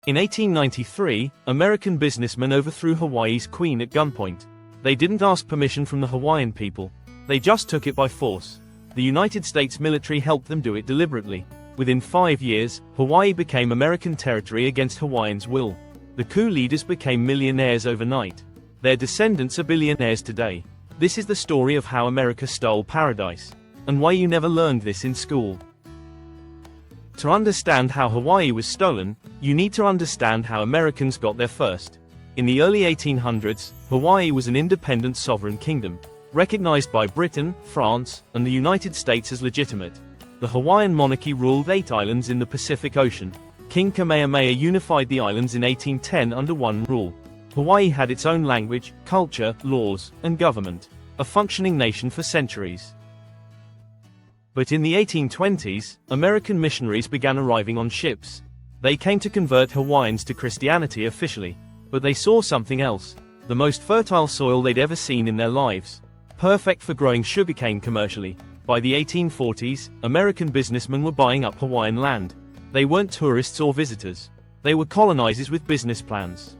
In 1893, American businessmen overthrew Hawaii's queen at gunpoint. They didn't ask permission from the Hawaiian people. They just took it by force. The United States military helped them do it deliberately. Within 5 years, Hawaii became American territory against Hawaiians' will. The coup leaders became millionaires overnight. Their descendants are billionaires today. This is the story of how America stole paradise, and why you never learned this in school. To understand how Hawaii was stolen, you need to understand how Americans got there first. In the early 1800s, Hawaii was an independent sovereign kingdom, recognized by Britain, France, and the United States as legitimate. The Hawaiian monarchy ruled 8 islands in the Pacific Ocean. King Kamehameha unified the islands in 1810 under one rule. Hawaii had its own language, culture, laws, and government, a functioning nation for centuries. But in the 1820s, American missionaries began arriving on ships. They came to convert Hawaiians to Christianity officially, but they saw something else: the most fertile soil they'd ever seen in their lives, perfect for growing sugarcane commercially. By the 1840s, American businessmen were buying up Hawaiian land. They weren't tourists or visitors. They were colonizers with business plans.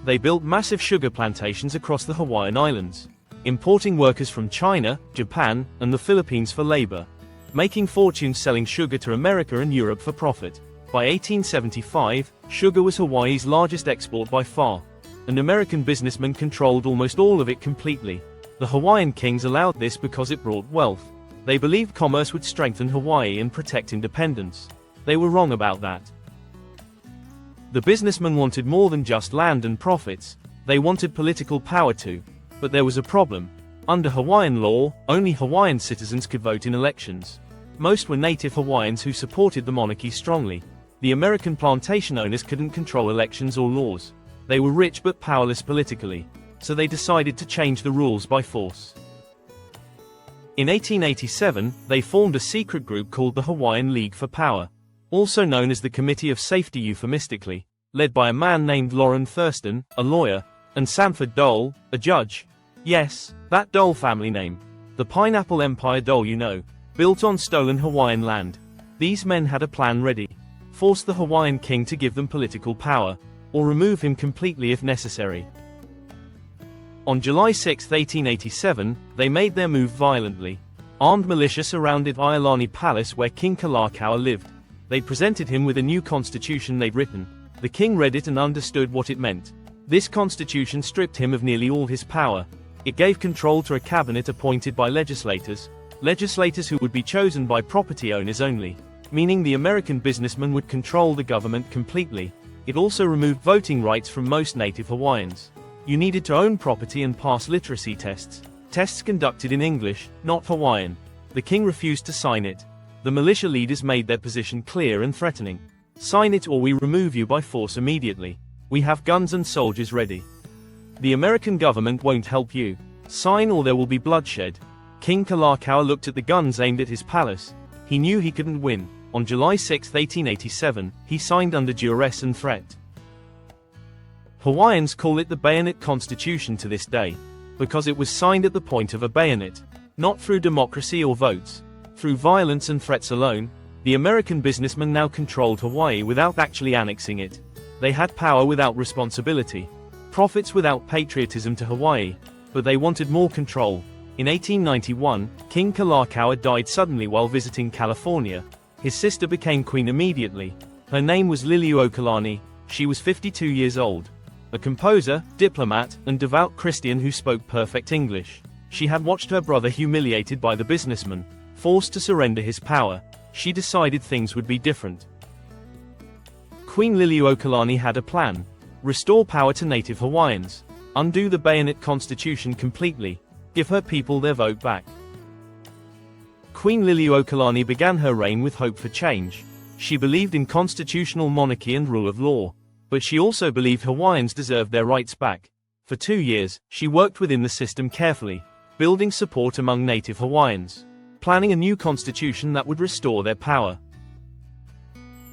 They built massive sugar plantations across the Hawaiian Islands, importing workers from China, Japan, and the Philippines for labor, making fortunes selling sugar to America and Europe for profit. By 1875, sugar was Hawaii's largest export by far, and American businessmen controlled almost all of it completely. The Hawaiian kings allowed this because it brought wealth. They believed commerce would strengthen Hawaii and protect independence. They were wrong about that. The businessmen wanted more than just land and profits. They wanted political power too. But there was a problem. Under Hawaiian law, only Hawaiian citizens could vote in elections. Most were native Hawaiians who supported the monarchy strongly. The American plantation owners couldn't control elections or laws. They were rich but powerless politically, so they decided to change the rules by force. In 1887, they formed a secret group called the Hawaiian League for Power, also known as the Committee of Safety euphemistically, led by a man named Loren Thurston, a lawyer, and Sanford Dole, a judge. Yes, that Dole family name. The Pineapple Empire Dole you know, built on stolen Hawaiian land. These men had a plan ready. Force the Hawaiian king to give them political power, or remove him completely if necessary. On July 6, 1887, they made their move violently. Armed militia surrounded Iolani Palace where King Kalakaua lived. They presented him with a new constitution they'd written. The king read it and understood what it meant. This constitution stripped him of nearly all his power. It gave control to a cabinet appointed by legislators who would be chosen by property owners only, meaning the American businessmen would control the government completely. It also removed voting rights from most native Hawaiians. You needed to own property and pass literacy tests conducted in English, not Hawaiian. The king refused to sign it. The militia leaders made their position clear and threatening. Sign it or we remove you by force immediately. We have guns and soldiers ready. The American government won't help you. Sign or there will be bloodshed. King Kalakaua looked at the guns aimed at his palace. He knew he couldn't win. On July 6, 1887, he signed under duress and threat. Hawaiians call it the Bayonet Constitution to this day, because it was signed at the point of a bayonet, not through democracy or votes. Through violence and threats alone, the American businessmen now controlled Hawaii without actually annexing it. They had power without responsibility, profits without patriotism to Hawaii, but they wanted more control. In 1891, King Kalakaua died suddenly while visiting California. His sister became queen immediately. Her name was Liliuokalani. She was 52 years old. A composer, diplomat, and devout Christian who spoke perfect English. She had watched her brother humiliated by the businessman, forced to surrender his power. She decided things would be different. Queen Liliuokalani had a plan. Restore power to native Hawaiians. Undo the Bayonet Constitution completely. Give her people their vote back. Queen Liliuokalani began her reign with hope for change. She believed in constitutional monarchy and rule of law. But she also believed Hawaiians deserved their rights back. For 2 years, she worked within the system carefully, building support among native Hawaiians, planning a new constitution that would restore their power.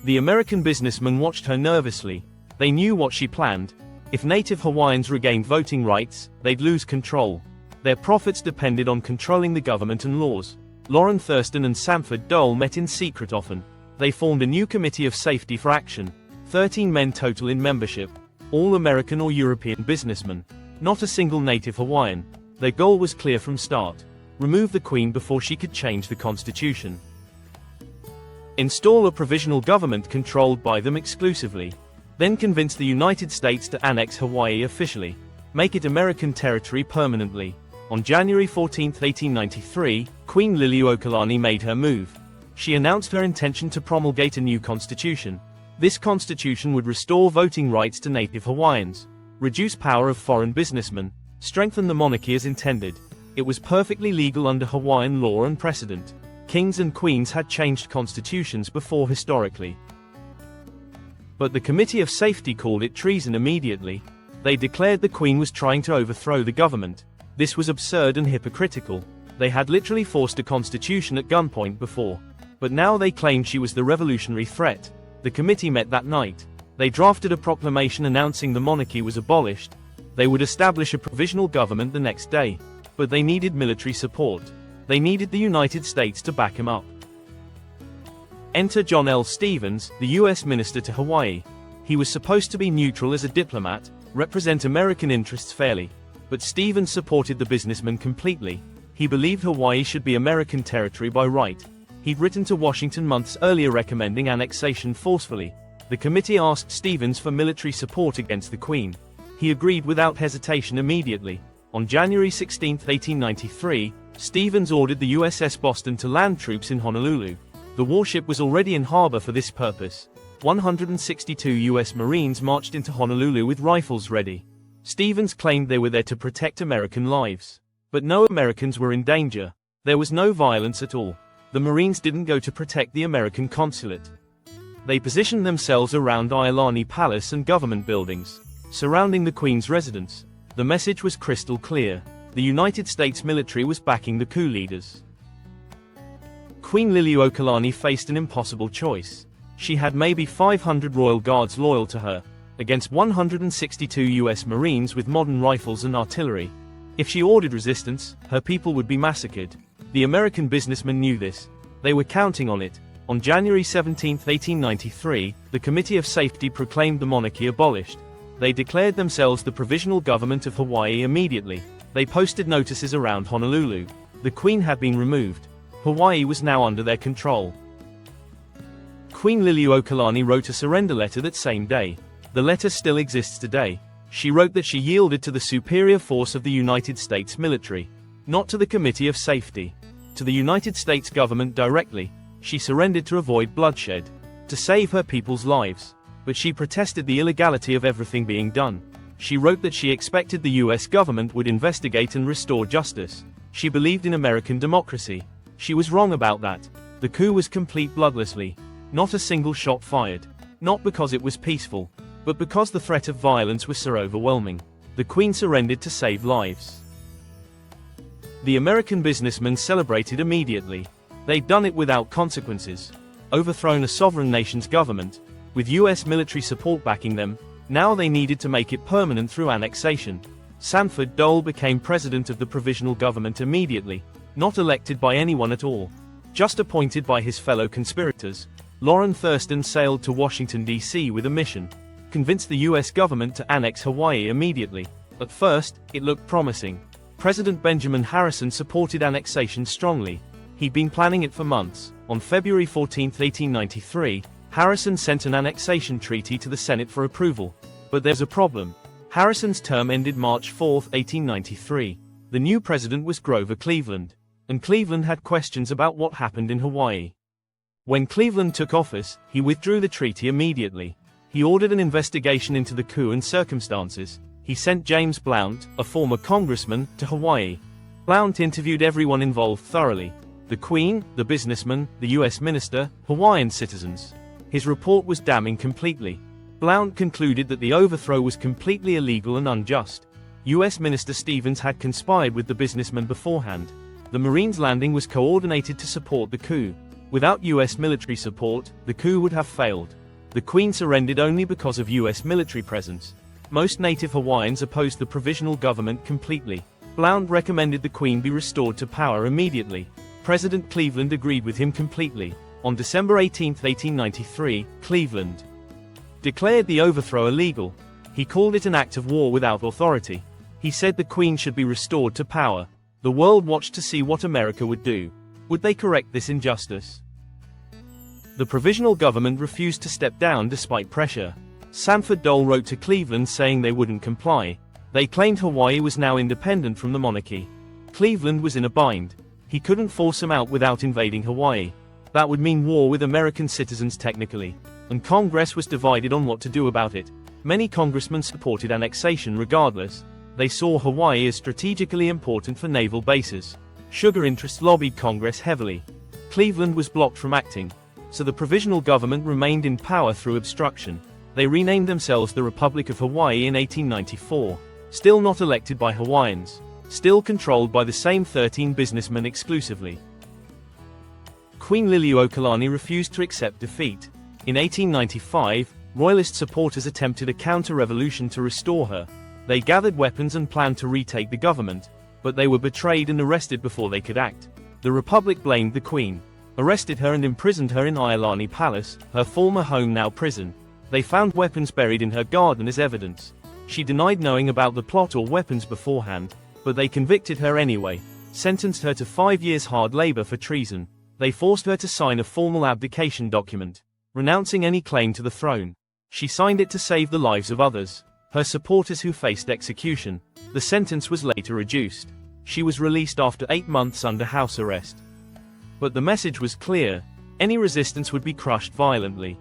The American businessmen watched her nervously. They knew what she planned. If native Hawaiians regained voting rights, they'd lose control. Their profits depended on controlling the government and laws. Loren Thurston and Sanford Dole met in secret often. They formed a new committee of safety for action. 13 men total in membership, all American or European businessmen, not a single native Hawaiian. Their goal was clear from start: remove the Queen before she could change the Constitution. Install a provisional government controlled by them exclusively. Then convince the United States to annex Hawaii officially. Make it American territory permanently. On January 14, 1893, Queen Liliuokalani made her move. She announced her intention to promulgate a new constitution. This constitution would restore voting rights to native Hawaiians, reduce power of foreign businessmen, strengthen the monarchy as intended. It was perfectly legal under Hawaiian law and precedent. Kings and queens had changed constitutions before historically. But the Committee of Safety called it treason immediately. They declared the Queen was trying to overthrow the government. This was absurd and hypocritical. They had literally forced a constitution at gunpoint before. But now they claimed she was the revolutionary threat. The committee met that night. They drafted a proclamation announcing the monarchy was abolished. They would establish a provisional government the next day. But they needed military support. They needed the United States to back him up. Enter John L. Stevens, the U.S. Minister to Hawaii. He was supposed to be neutral as a diplomat, represent American interests fairly. But Stevens supported the businessmen completely. He believed Hawaii should be American territory by right. He'd written to Washington months earlier recommending annexation forcefully. The committee asked Stevens for military support against the Queen. He agreed without hesitation immediately. On January 16, 1893, Stevens ordered the USS Boston to land troops in Honolulu. The warship was already in harbor for this purpose. 162 U.S. Marines marched into Honolulu with rifles ready. Stevens claimed they were there to protect American lives. But no Americans were in danger. There was no violence at all. The Marines didn't go to protect the American consulate. They positioned themselves around Iolani Palace and government buildings, surrounding the Queen's residence. The message was crystal clear. The United States military was backing the coup leaders. Queen Liliuokalani faced an impossible choice. She had maybe 500 royal guards loyal to her, against 162 US Marines with modern rifles and artillery. If she ordered resistance, her people would be massacred. The American businessmen knew this. They were counting on it. On January 17, 1893, the Committee of Safety proclaimed the monarchy abolished. They declared themselves the Provisional Government of Hawaii immediately. They posted notices around Honolulu. The Queen had been removed. Hawaii was now under their control. Queen Liliuokalani wrote a surrender letter that same day. The letter still exists today. She wrote that she yielded to the superior force of the United States military, not to the Committee of Safety. To the United States government directly. She surrendered to avoid bloodshed, to save her people's lives. But she protested the illegality of everything being done. She wrote that she expected the US government would investigate and restore justice. She believed in American democracy. She was wrong about that. The coup was complete bloodlessly. Not a single shot fired. Not because it was peaceful, but because the threat of violence was so overwhelming. The Queen surrendered to save lives. The American businessmen celebrated immediately. They'd done it without consequences. Overthrown a sovereign nation's government, with US military support backing them. Now they needed to make it permanent through annexation. Sanford Dole became president of the provisional government immediately, not elected by anyone at all. Just appointed by his fellow conspirators. Lauren Thurston sailed to Washington, D.C. with a mission. Convinced the US government to annex Hawaii immediately. At first, it looked promising. President Benjamin Harrison supported annexation strongly. He'd been planning it for months. On February 14, 1893, Harrison sent an annexation treaty to the Senate for approval. But there's a problem. Harrison's term ended March 4, 1893. The new president was Grover Cleveland. And Cleveland had questions about what happened in Hawaii. When Cleveland took office, he withdrew the treaty immediately. He ordered an investigation into the coup and circumstances. He sent James Blount, a former congressman, to Hawaii. Blount interviewed everyone involved thoroughly. The Queen, the businessmen, the US minister, Hawaiian citizens. His report was damning completely. Blount concluded that the overthrow was completely illegal and unjust. US Minister Stevens had conspired with the businessmen beforehand. The Marines' landing was coordinated to support the coup. Without US military support, the coup would have failed. The Queen surrendered only because of US military presence. Most native Hawaiians opposed the provisional government completely. Blount recommended the Queen be restored to power immediately. President Cleveland agreed with him completely. On December 18, 1893, Cleveland declared the overthrow illegal. He called it an act of war without authority. He said the Queen should be restored to power. The world watched to see what America would do. Would they correct this injustice? The Provisional government refused to step down despite pressure. Sanford Dole wrote to Cleveland saying they wouldn't comply. They claimed Hawaii was now independent from the monarchy. Cleveland was in a bind. He couldn't force them out without invading Hawaii. That would mean war with American citizens technically. And Congress was divided on what to do about it. Many congressmen supported annexation regardless. They saw Hawaii as strategically important for naval bases. Sugar interests lobbied Congress heavily. Cleveland was blocked from acting. So the Provisional government remained in power through obstruction. They renamed themselves the Republic of Hawaii in 1894. Still not elected by Hawaiians. Still controlled by the same 13 businessmen exclusively. Queen Liliuokalani refused to accept defeat. In 1895, Royalist supporters attempted a counter-revolution to restore her. They gathered weapons and planned to retake the government, but they were betrayed and arrested before they could act. The Republic blamed the Queen, arrested her and imprisoned her in Iolani Palace, her former home now prison. They found weapons buried in her garden as evidence. She denied knowing about the plot or weapons beforehand, but they convicted her anyway, sentenced her to 5 years hard labor for treason. They forced her to sign a formal abdication document, renouncing any claim to the throne. She signed it to save the lives of others, her supporters who faced execution. The sentence was later reduced. She was released after 8 months under house arrest. But the message was clear: any resistance would be crushed violently.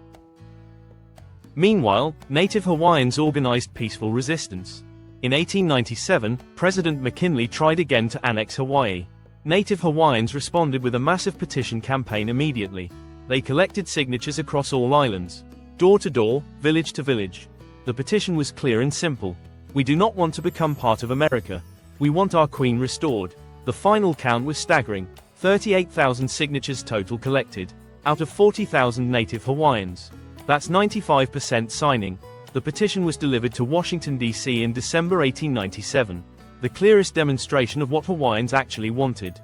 Meanwhile, native Hawaiians organized peaceful resistance. In 1897, President McKinley tried again to annex Hawaii. Native Hawaiians responded with a massive petition campaign immediately. They collected signatures across all islands, door to door, village to village. The petition was clear and simple. We do not want to become part of America. We want our Queen restored. The final count was staggering: 38,000 signatures total collected, out of 40,000 native Hawaiians. That's 95% signing. The petition was delivered to Washington, D.C. in December 1897, the clearest demonstration of what Hawaiians actually wanted.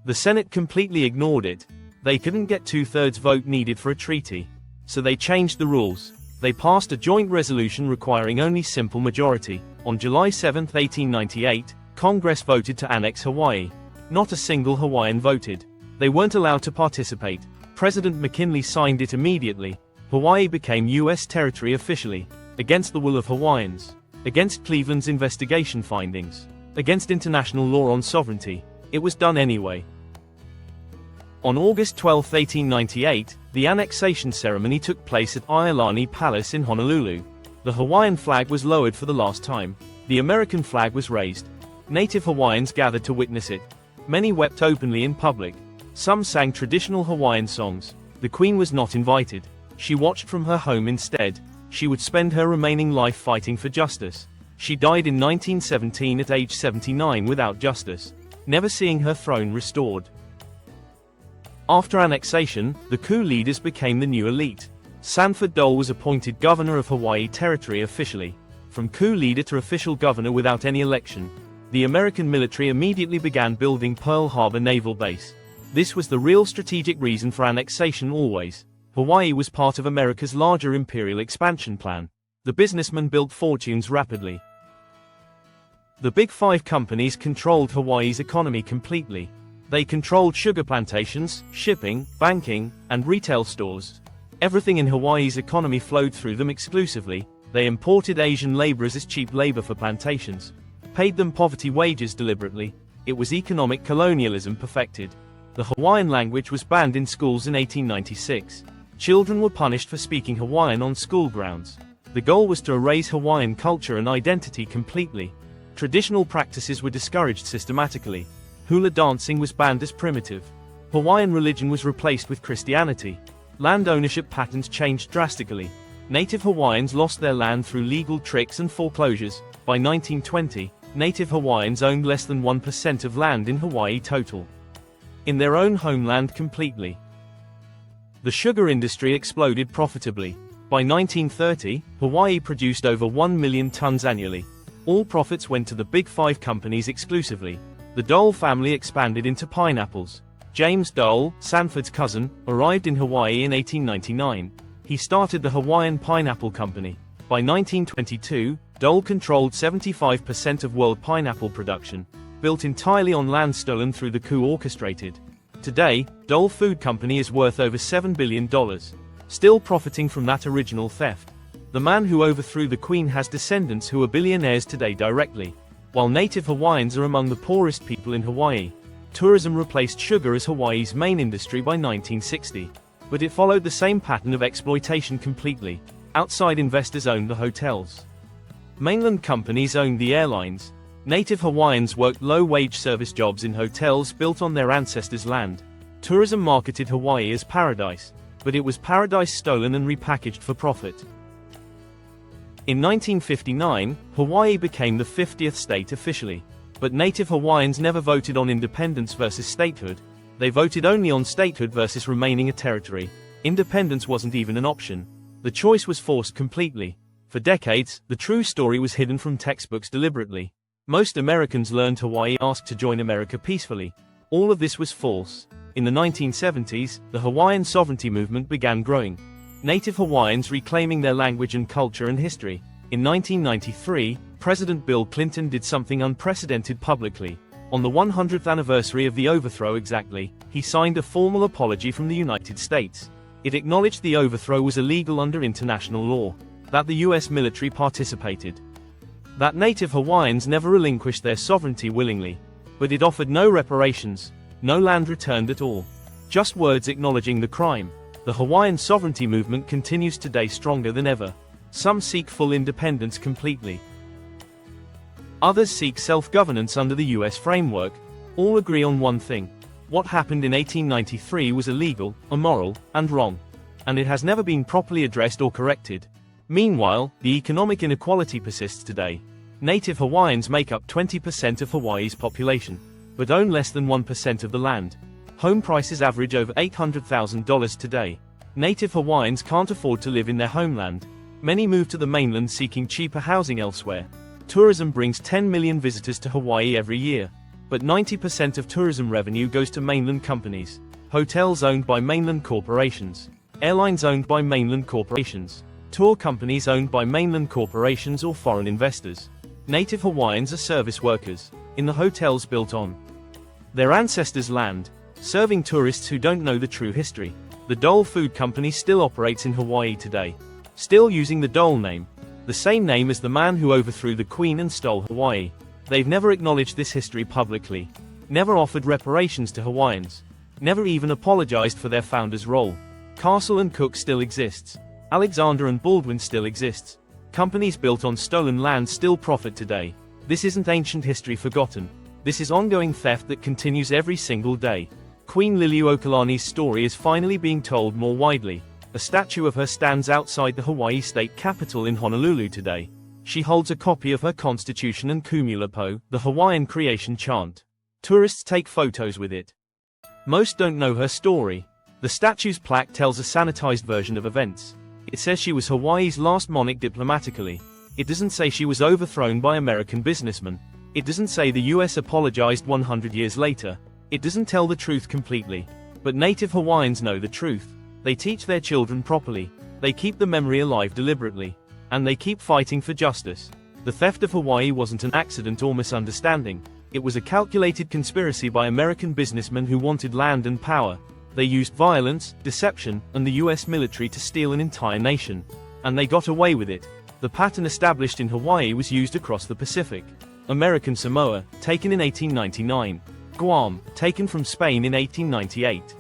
The Senate completely ignored it. They couldn't get 2/3 vote needed for a treaty. So they changed the rules. They passed a joint resolution requiring only simple majority. On July 7, 1898, Congress voted to annex Hawaii. Not a single Hawaiian voted. They weren't allowed to participate. President McKinley signed it immediately. Hawaii became U.S. territory officially, against the will of Hawaiians, against Cleveland's investigation findings, against international law on sovereignty. It was done anyway. On August 12, 1898, the annexation ceremony took place at Iolani Palace in Honolulu. The Hawaiian flag was lowered for the last time. The American flag was raised. Native Hawaiians gathered to witness it. Many wept openly in public. Some sang traditional Hawaiian songs. The Queen was not invited. She watched from her home instead. She would spend her remaining life fighting for justice. She died in 1917 at age 79 without justice, never seeing her throne restored. After annexation, the coup leaders became the new elite. Sanford Dole was appointed governor of Hawaii Territory officially. From coup leader to official governor without any election. The American military immediately began building Pearl Harbor Naval Base. This was the real strategic reason for annexation always. Hawaii was part of America's larger imperial expansion plan. The businessmen built fortunes rapidly. The Big Five companies controlled Hawaii's economy completely. They controlled sugar plantations, shipping, banking, and retail stores. Everything in Hawaii's economy flowed through them exclusively. They imported Asian laborers as cheap labor for plantations, paid them poverty wages deliberately. It was economic colonialism perfected. The Hawaiian language was banned in schools in 1896. Children were punished for speaking Hawaiian on school grounds. The goal was to erase Hawaiian culture and identity completely. Traditional practices were discouraged systematically. Hula dancing was banned as primitive. Hawaiian religion was replaced with Christianity. Land ownership patterns changed drastically. Native Hawaiians lost their land through legal tricks and foreclosures. By 1920, Native Hawaiians owned less than 1% of land in Hawaii total, in their own homeland completely. The sugar industry exploded profitably. By 1930, Hawaii produced over 1 million tons annually. All profits went to the Big Five companies exclusively. The Dole family expanded into pineapples. James Dole, Sanford's cousin, arrived in Hawaii in 1899. He started the Hawaiian Pineapple Company. By 1922, Dole controlled 75% of world pineapple production, built entirely on land stolen through the coup orchestrated. Today, Dole Food Company is worth over $7 billion, still profiting from that original theft. The man who overthrew the Queen has descendants who are billionaires today directly. While native Hawaiians are among the poorest people in Hawaii, tourism replaced sugar as Hawaii's main industry by 1960. But it followed the same pattern of exploitation completely. Outside investors owned the hotels. Mainland companies owned the airlines. Native Hawaiians worked low-wage service jobs in hotels built on their ancestors' land. Tourism marketed Hawaii as paradise, but it was paradise stolen and repackaged for profit. In 1959, Hawaii became the 50th state officially. But native Hawaiians never voted on independence versus statehood. They voted only on statehood versus remaining a territory. Independence wasn't even an option. The choice was forced completely. For decades, the true story was hidden from textbooks deliberately. Most Americans learned Hawaii asked to join America peacefully. All of this was false. In the 1970s, the Hawaiian sovereignty movement began growing. Native Hawaiians reclaiming their language and culture and history. In 1993, President Bill Clinton did something unprecedented publicly. On the 100th anniversary of the overthrow exactly, he signed a formal apology from the United States. It acknowledged the overthrow was illegal under international law, that the US military participated, that native Hawaiians never relinquished their sovereignty willingly, but it offered no reparations, no land returned at all. Just words acknowledging the crime. The Hawaiian sovereignty movement continues today stronger than ever. Some seek full independence completely. Others seek self-governance under the US framework. All agree on one thing. What happened in 1893 was illegal, immoral, and wrong. And it has never been properly addressed or corrected. Meanwhile, the economic inequality persists today. Native Hawaiians make up 20% of Hawaii's population, but own less than 1% of the land. Home prices average over $800,000 today. Native Hawaiians can't afford to live in their homeland. Many move to the mainland seeking cheaper housing elsewhere. Tourism brings 10 million visitors to Hawaii every year, but 90% of tourism revenue goes to mainland companies. Hotels owned by mainland corporations. Airlines owned by mainland corporations. Tour companies owned by mainland corporations or foreign investors. Native Hawaiians are service workers, in the hotels built on their ancestors' land, serving tourists who don't know the true history. The Dole Food Company still operates in Hawaii today, still using the Dole name, the same name as the man who overthrew the Queen and stole Hawaii. They've never acknowledged this history publicly, never offered reparations to Hawaiians, never even apologized for their founder's role. Castle and Cook still exists. Alexander and Baldwin still exists. Companies built on stolen land still profit today. This isn't ancient history forgotten. This is ongoing theft that continues every single day. Queen Liliuokalani's story is finally being told more widely. A statue of her stands outside the Hawaii state capitol in Honolulu today. She holds a copy of her constitution and Kumulipo, the Hawaiian creation chant. Tourists take photos with it. Most don't know her story. The statue's plaque tells a sanitized version of events. It says she was Hawaii's last monarch diplomatically. It doesn't say she was overthrown by American businessmen. It doesn't say the US apologized 100 years later. It doesn't tell the truth completely. But native Hawaiians know the truth. They teach their children properly. They keep the memory alive deliberately. And they keep fighting for justice. The theft of Hawaii wasn't an accident or misunderstanding. It was a calculated conspiracy by American businessmen who wanted land and power. They used violence, deception, and the US military to steal an entire nation. And they got away with it. The pattern established in Hawaii was used across the Pacific. American Samoa, taken in 1899. Guam, taken from Spain in 1898.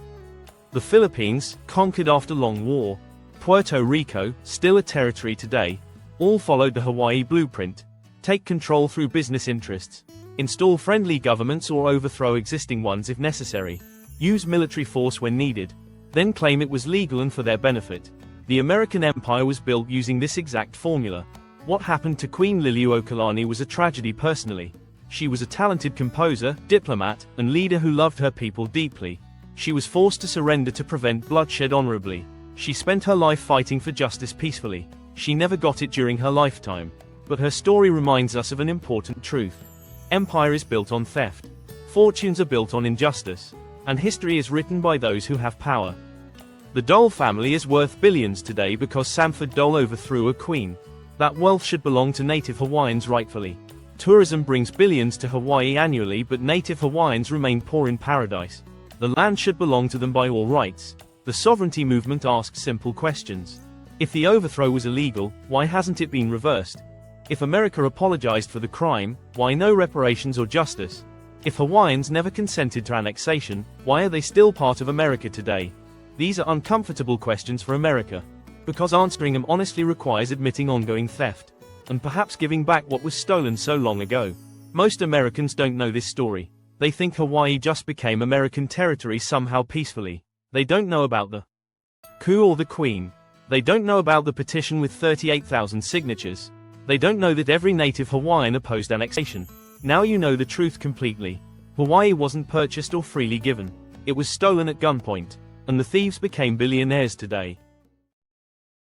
The Philippines, conquered after long war. Puerto Rico, still a territory today. All followed the Hawaii blueprint. Take control through business interests. Install friendly governments or overthrow existing ones if necessary. Use military force when needed. Then claim it was legal and for their benefit. The American empire was built using this exact formula. What happened to Queen Liliuokalani was a tragedy personally. She was a talented composer, diplomat, and leader who loved her people deeply. She was forced to surrender to prevent bloodshed honorably. She spent her life fighting for justice peacefully. She never got it during her lifetime. But her story reminds us of an important truth. Empire is built on theft. Fortunes are built on injustice. And history is written by those who have power. The Dole family is worth billions today because Sanford Dole overthrew a queen. That wealth should belong to native Hawaiians rightfully. Tourism brings billions to Hawaii annually, but native Hawaiians remain poor in paradise. The land should belong to them by all rights. The sovereignty movement asks simple questions. If the overthrow was illegal, why hasn't it been reversed? If America apologized for the crime, why no reparations or justice? If Hawaiians never consented to annexation, why are they still part of America today? These are uncomfortable questions for America, because answering them honestly requires admitting ongoing theft, and perhaps giving back what was stolen so long ago. Most Americans don't know this story. They think Hawaii just became American territory somehow peacefully. They don't know about the coup or the Queen. They don't know about the petition with 38,000 signatures. They don't know that every native Hawaiian opposed annexation. Now you know the truth completely. Hawaii wasn't purchased or freely given. It was stolen at gunpoint. And the thieves became billionaires today.